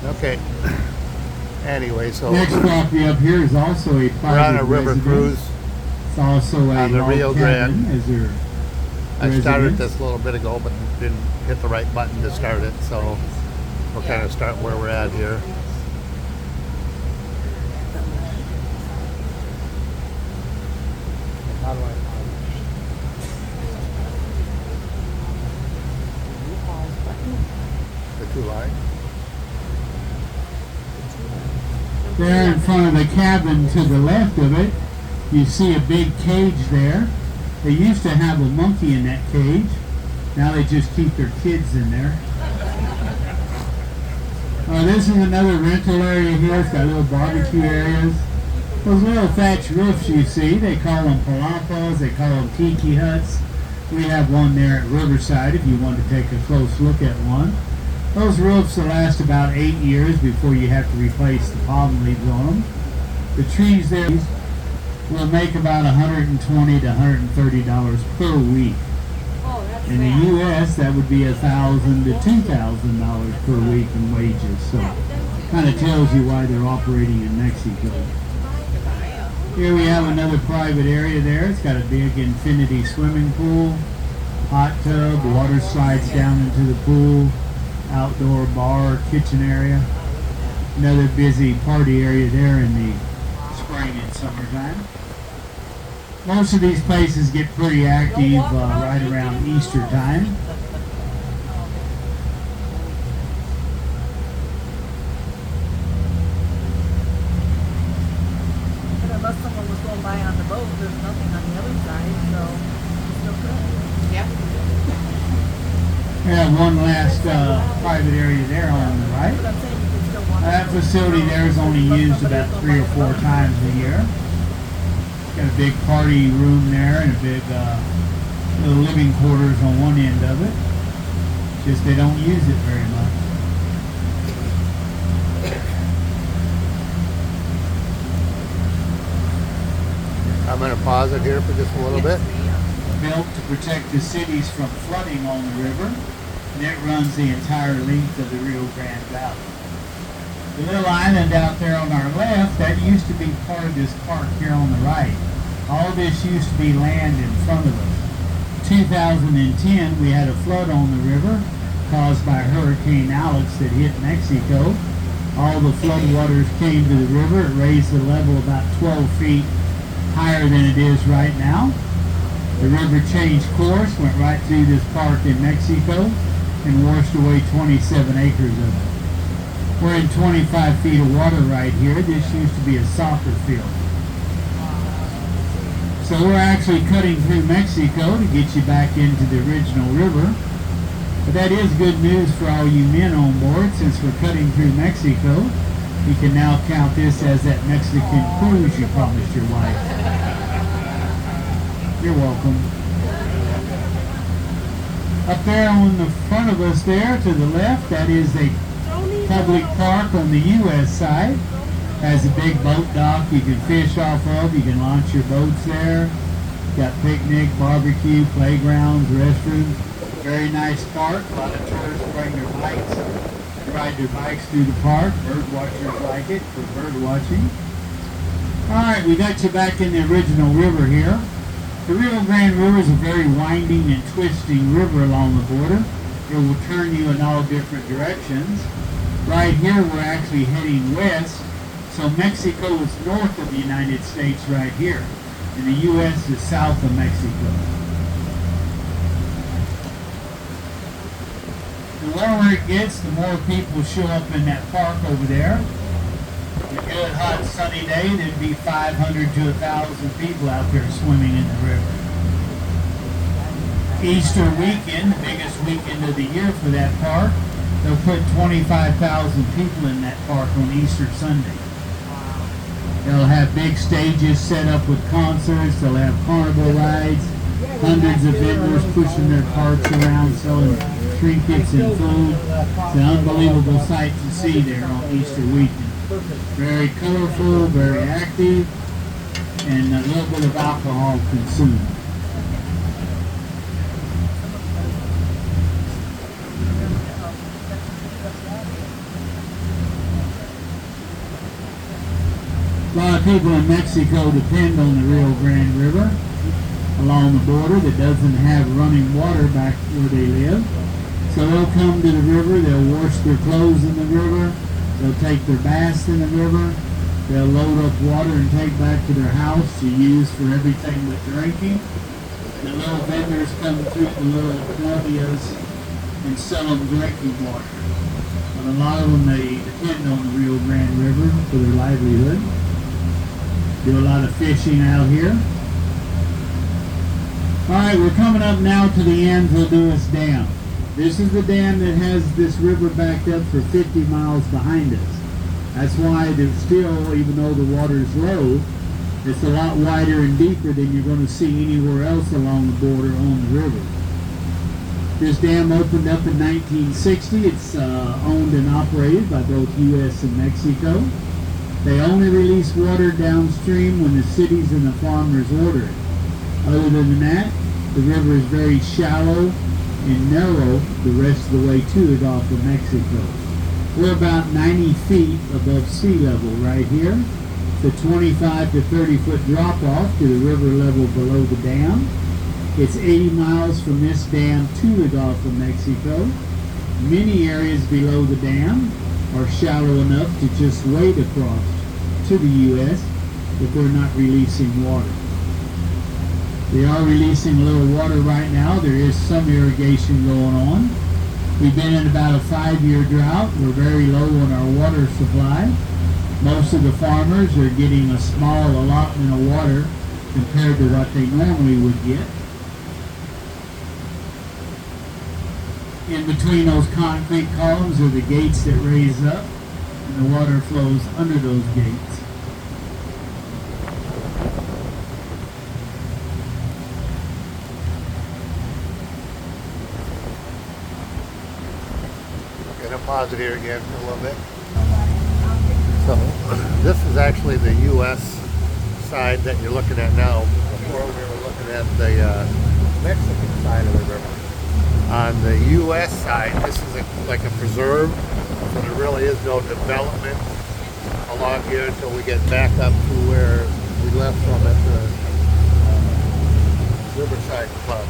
Okay. Anyway, so Next property up here is also a private we're on a river residence. cruise It's also a on the log Rio cabin Grande. as your I started residence. this a little bit ago, but didn't hit the right button to start it, so we'll kind of start where we're at here. How do I the two lines? There in front of the cabin to the left of it, you see a big cage there. They used to have a monkey in that cage. Now they just keep their kids in there. This is another rental area here. It's got little barbecue areas. Those little thatch roofs you see, they call them palapas, they call them tiki huts. We have one there at Riverside if you want to take a close look at one. Those roofs will last about 8 years before you have to replace the palm leaves on them. The trees there will make about $120 to $130 per week. In the U.S., that would be $1,000 to $2,000 per week in wages. So, kind of tells you why they're operating in Mexico. Here we have another private area there. It's got a big infinity swimming pool, hot tub, water slides down into the pool, outdoor bar, kitchen area. Another busy party area there in the spring and summertime. Most of these places get pretty active right around Easter time. But unless someone was going by on the boat, there's nothing on the other side, so it's still good. Yep. We have one last private area there on the right. But I'm saying you can still walk. That facility there is only used about 3 or 4 times a year. Got a big party room there and a big little living quarters on one end of it. Just they don't use it very much. I'm going to pause it here for just a little bit. Built to protect the cities from flooding on the river, and it runs the entire length of the Rio Grande Valley. The little island out there on our left, that used to be part of this park here on the right. All this used to be land in front of us. 2010, we had a flood on the river caused by Hurricane Alex that hit Mexico. All the flood waters came to the river. It raised the level about 12 feet higher than it is right now. The river changed course, went right through this park in Mexico, and washed away 27 acres of it. We're in 25 feet of water right here. This used to be a soccer field. So we're actually cutting through Mexico to get you back into the original river. But that is good news for all you men on board. Since we're cutting through Mexico, you can now count this as that Mexican cruise you promised your wife. You're welcome. Up there on the front of us there to the left, that is a public park on the U.S. side. Has a big boat dock you can fish off of. You can launch your boats there. Got picnic, barbecue, playgrounds, restrooms. Very nice park. A lot of tourists bring their bikes, ride their bikes through the park. Bird watchers like it for bird watching. Alright, we got you back in the original river here. The Rio Grande River is a very winding and twisting river along the border. It will turn you in all different directions. Right here we're actually heading west, so Mexico is north of the United States right here, and the U.S. is south of Mexico. The warmer it gets, the more people show up in that park over there. A good hot sunny day, there'd be 500 to 1,000 people out there swimming in the river. Easter weekend, the biggest weekend of the year for that park, they'll put 25,000 people in that park on Easter Sunday. They'll have big stages set up with concerts, they'll have carnival rides, hundreds of vendors pushing their carts around selling trinkets and food. It's an unbelievable sight to see there on Easter weekend. Very colorful, very active, and a little bit of alcohol consumed. A lot of people in Mexico depend on the Rio Grande River along the border that doesn't have running water back where they live. So they'll come to the river, they'll wash their clothes in the river, they'll take their baths in the river, they'll load up water and take back to their house to use for everything but drinking. And the little vendors come through the little navias and sell them drinking water. But a lot of them, they depend on the Rio Grande River for their livelihood. Do a lot of fishing out here. Alright, we're coming up now to the Anvil Lewis Dam. This is the dam that has this river backed up for 50 miles behind us. That's why there's still, even though the water is low, it's a lot wider and deeper than you're going to see anywhere else along the border on the river. This dam opened up in 1960. It's owned and operated by both U.S. and Mexico. They only release water downstream when the cities and the farmers order it. Other than that, the river is very shallow and narrow the rest of the way to the Gulf of Mexico. We're about 90 feet above sea level right here. It's a 25 to 30 foot drop off to the river level below the dam. It's 80 miles from this dam to the Gulf of Mexico. Many areas below the dam are shallow enough to just wade across to the U.S. if they're not releasing water. They are releasing a little water right now. There is some irrigation going on. We've been in about a 5-year drought. We're very low on our water supply. Most of the farmers are getting a small allotment of water compared to what they normally would get. In between those concrete columns are the gates that raise up, and the water flows under those gates. Pause it here again for a little bit. So this is actually the U.S. side that you're looking at now. Before we were looking at the Mexican side of the river. On the U.S. side, this is like a preserve, so there really is no development along here until we get back up to where we left from at the Riverside Club.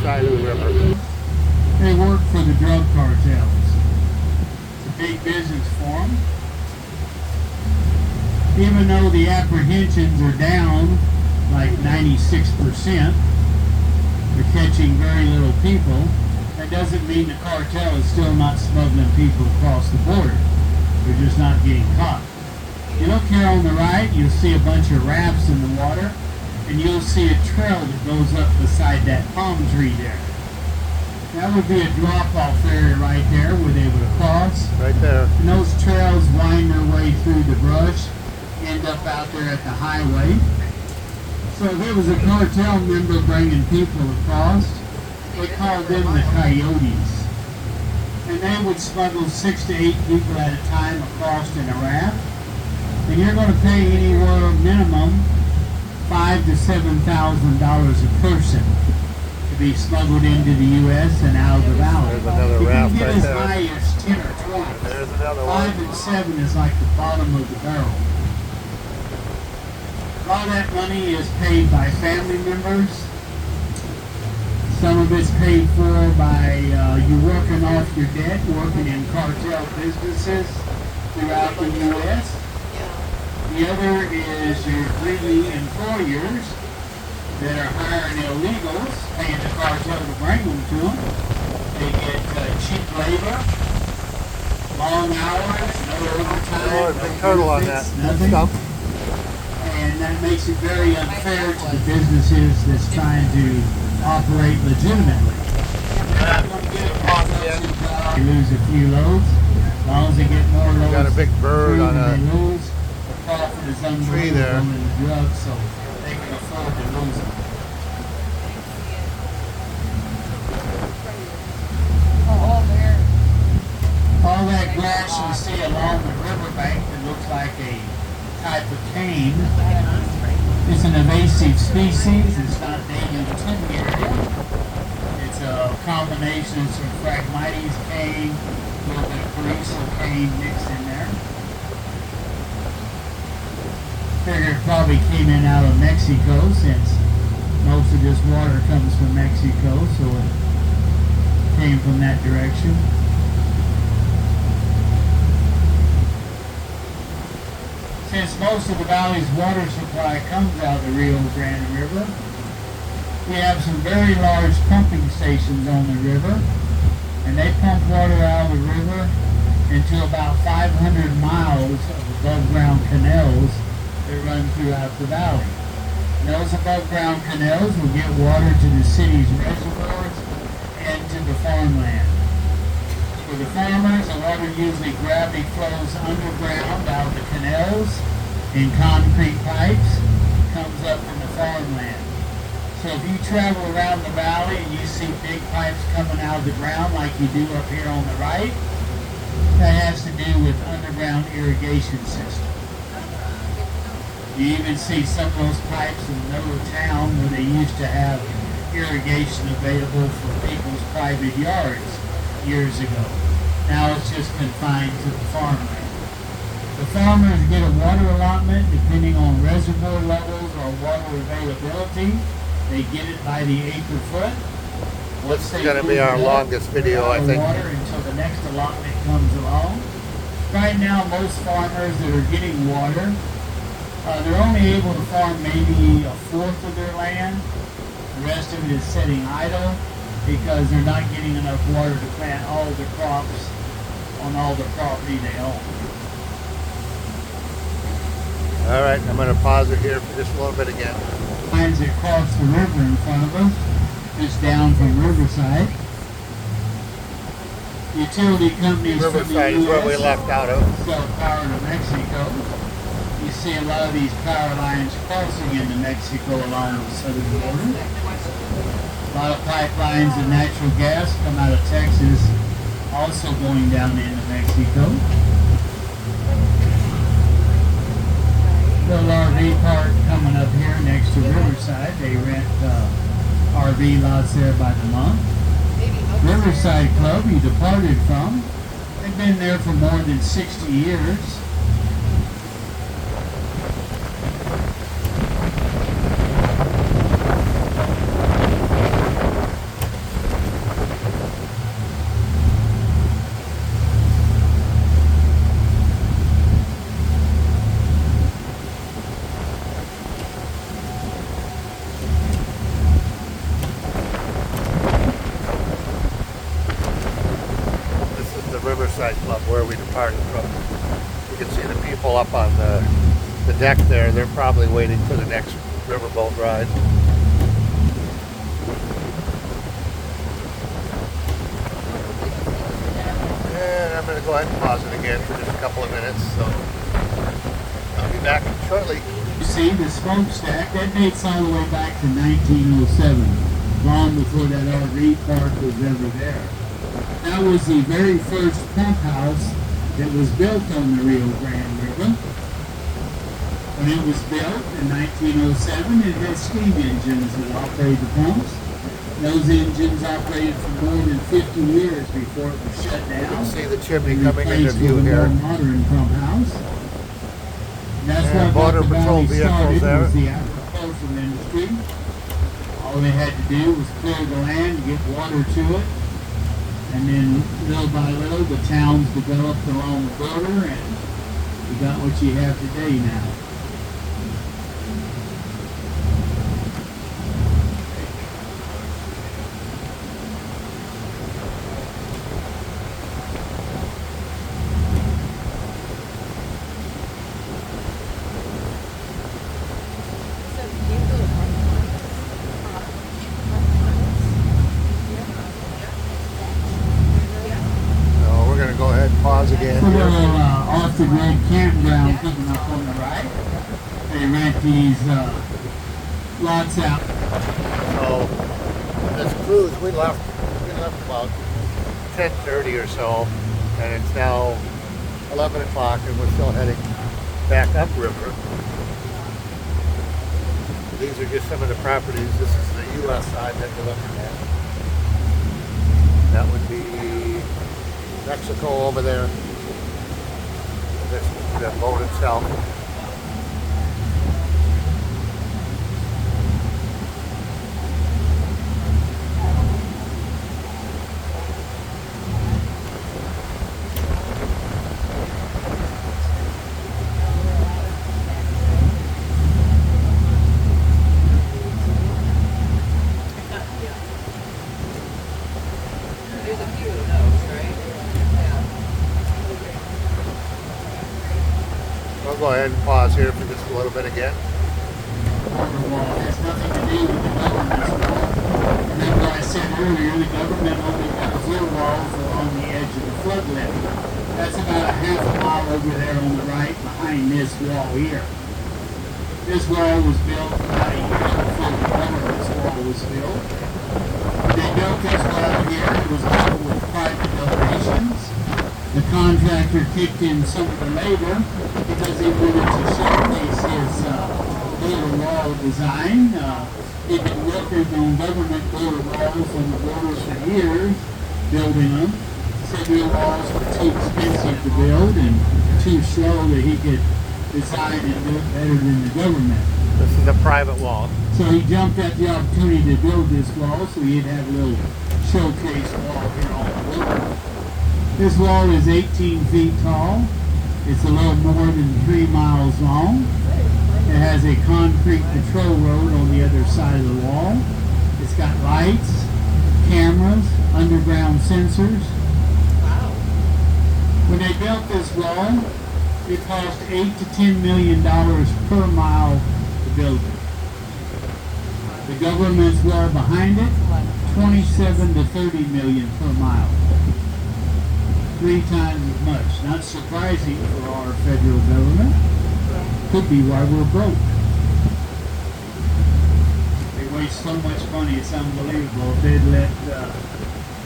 Side of the river. They work for the drug cartels. It's a big business for them. Even though the apprehensions are down like 96%, they're catching very little people. That doesn't mean the cartel is still not smuggling people across the border. They're just not getting caught. You look here on the right, you'll see a bunch of rafts in the water. And you'll see a trail that goes up beside that palm tree there. That would be a drop-off area right there where they would cross. Right there. And those trails wind their way through the brush, end up out there at the highway. So if it was a cartel member bringing people across, they called them the coyotes. And they would smuggle 6 to 8 people at a time across in a raft. And you're going to pay anywhere minimum $5,000 to $7,000 a person to be smuggled into the U.S. and out of the valley. There's another raft right there. You can get as high as 10 or 20. There's another one. 5 and 7 is like the bottom of the barrel. All that money is paid by family members. Some of it's paid for by you working off your debt, working in cartel businesses throughout the U.S. The other is your greedy employers that are hiring illegals, paying the cartel to bring them to them. They get cheap labor, long hours, no overtime, Oh, big turtle on that. nothing. Stump. And that makes it very unfair to the businesses that's trying to operate legitimately. You lose a few loads. As long as they get more loads, Got a big bird through on than a they lose, the profit is tree there. unbelievable in the drugs, so they can afford to lose them. Oh, there. All that grass you see along the riverbank that looks like a type of cane is an invasive species. It's not native to the area. It's a combination of some Phragmites cane, a little bit of Carrizo cane mixed in there. Figure it probably came in out of Mexico since most of this water comes from Mexico, so it came from that direction. Since most of the valley's water supply comes out of the Rio Grande River, we have some very large pumping stations on the river, and they pump water out of the river into about 500 miles of above-ground canals that run throughout the valley. And those above-ground canals will get water to the city's reservoirs and to the farmland. For the farmers, the water usually gravity flows underground out of the canals in concrete pipes, comes up in the farmland. So if you travel around the valley and you see big pipes coming out of the ground like you do up here on the right, that has to do with underground irrigation system. You even see some of those pipes in the middle of town where they used to have irrigation available for people's private yards years ago. Now it's just confined to the farmland. The farmers get a water allotment depending on reservoir levels or water availability. They get it by the acre foot. This is going to be our longest video, I think. Water until the next allotment comes along. Right now, most farmers that are getting water, they're only able to farm maybe a fourth of their land. The rest of it is sitting idle because they're not getting enough water to plant all the crops on all the property they own. All right, I'm going to pause it here for just a little bit again. Lines that cross the river in front of us, just down from Riverside. Utility companies Riverside from is the where we US left out of. sell power to Mexico. You see a lot of these power lines crossing into Mexico along the southern border. A lot of pipelines of natural gas come out of Texas, also going down into Mexico. Little RV park coming up here next to Riverside. They rent RV lots there by the month. Riverside Club you departed from. They've been there for more than 60 years. Riverside Club where we departed from. You can see the people up on the deck there. They're probably waiting for the next riverboat ride. And I'm going to go ahead and pause it again for just a couple of minutes. So I'll be back shortly. You see the smokestack, that dates all the way back to 1907, long before that RV park was ever there. That was the very first pump house that was built on the Rio Grande River. When it was built in 1907, it had steam engines that operated the pumps. Those engines operated for more than 50 years before it was shut down. You can see the chimney and coming into replaced view with a here. more modern pump house. And that's And what Border got the Patrol valley vehicles started, there. was the agricultural industry. All they had to do was clear the land, get water to it. And then little by little, the towns developed along the border, and you got what you have today now. So we're going to go ahead and pause again It's a little here. off-the-grid campground coming up on the right. They rent these lots out. So this cruise, we left about 10:30 or so, and it's now 11 o'clock, and we're still heading back upriver. These are just some of the properties. This is the U.S. side that you're looking at. That would be Mexico over there. This is the boat itself. There's a few of those, right? Yeah. I'll go ahead and pause here for just a little bit again. Border wall has nothing to do with the government's wall. Remember I said earlier, the government only got 0 walls along the edge of the flood levee. That's about a half a mile over there on the right behind this wall here. This wall was built about a year before the government's wall was built. They built this wall here. It was built with private donations. The contractor kicked in some of the labor because he wanted to showcase his border wall design. He'd been working on government border walls on the borders for years, building them. Said the walls were too expensive to build and too slow that he could design and do it better than the government. This is a private wall. So he jumped at the opportunity to build this wall so he'd have a little showcase wall here on the border. This wall is 18 feet tall. It's a little more than 3 miles long. It has a concrete patrol road on the other side of the wall. It's got lights, cameras, underground sensors. Wow. When they built this wall, it cost $8 to $10 million per mile to build it. The government's wall behind it, 27 to 30 million per mile. 3 times as much. Not surprising for our federal government. Could be why we're broke. They waste so much money, it's unbelievable. If they'd let the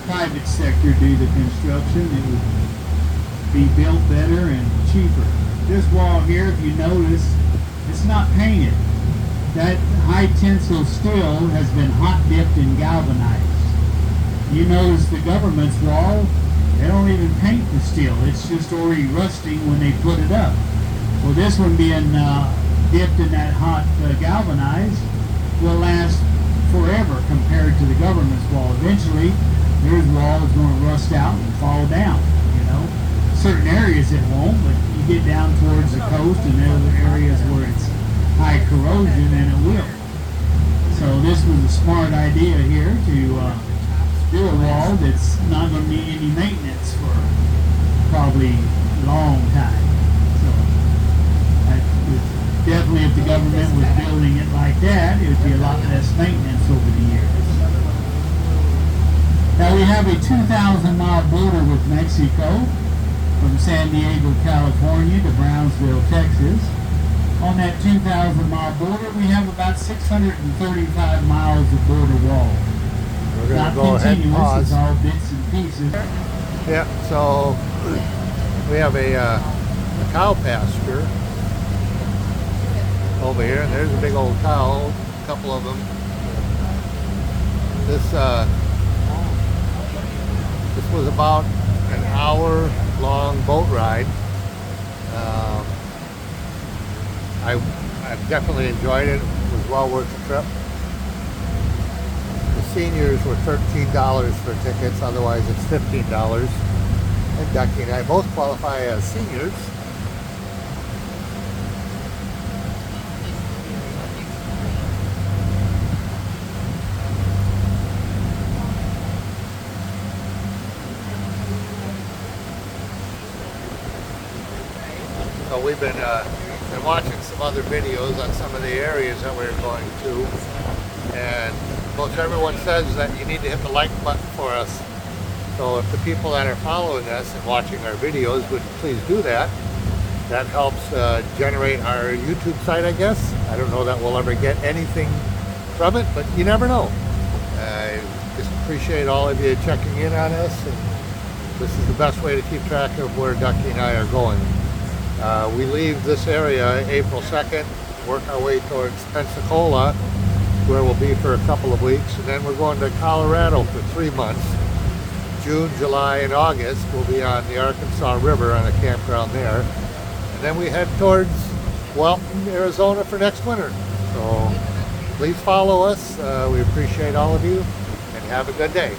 private sector do the construction, it would be built better and cheaper. This wall here, if you notice, it's not painted. That high tensile steel has been hot dipped and galvanized. You notice the government's wall, they don't even paint the steel. It's just already rusting when they put it up. Well, this one being dipped in that hot galvanized will last forever compared to the government's wall. Eventually, their wall is going to rust out and fall down, you know. Certain areas it won't, but you get down towards the coast and other areas where it's high corrosion and it will. So this was a smart idea here to do a wall that's not going to need any maintenance for probably a long time. So definitely if the government was building it like that, it would be a lot less maintenance over the years. Now we have a 2,000-mile border with Mexico from San Diego, California to Brownsville, Texas. On that 2,000-mile border, we have about 635 miles of border wall. We're going Not to go ahead and continuous, pause. it's all bits and pieces. Yeah, so we have a cow pasture over here, and there's a big old cow, a couple of them. This was about an hour-long boat ride. I've definitely enjoyed it. It was well worth the trip. The seniors were $13 for tickets, otherwise it's $15. And Ducky and I both qualify as seniors. So we've been watching some other videos on some of the areas that we're going to, and most everyone says that you need to hit the like button for us. So if the people that are following us and watching our videos would please do that, that helps generate our YouTube site, I guess. I don't know that we'll ever get anything from it, but you never know. I just appreciate all of you checking in on us, and this is the best way to keep track of where Ducky and I are going. We leave this area April 2nd, work our way towards Pensacola, where we'll be for a couple of weeks, and then we're going to Colorado for 3 months. June, July, and August we'll be on the Arkansas River on a campground there. And then we head towards Walton, Arizona for next winter. So please follow us. We appreciate all of you, and have a good day.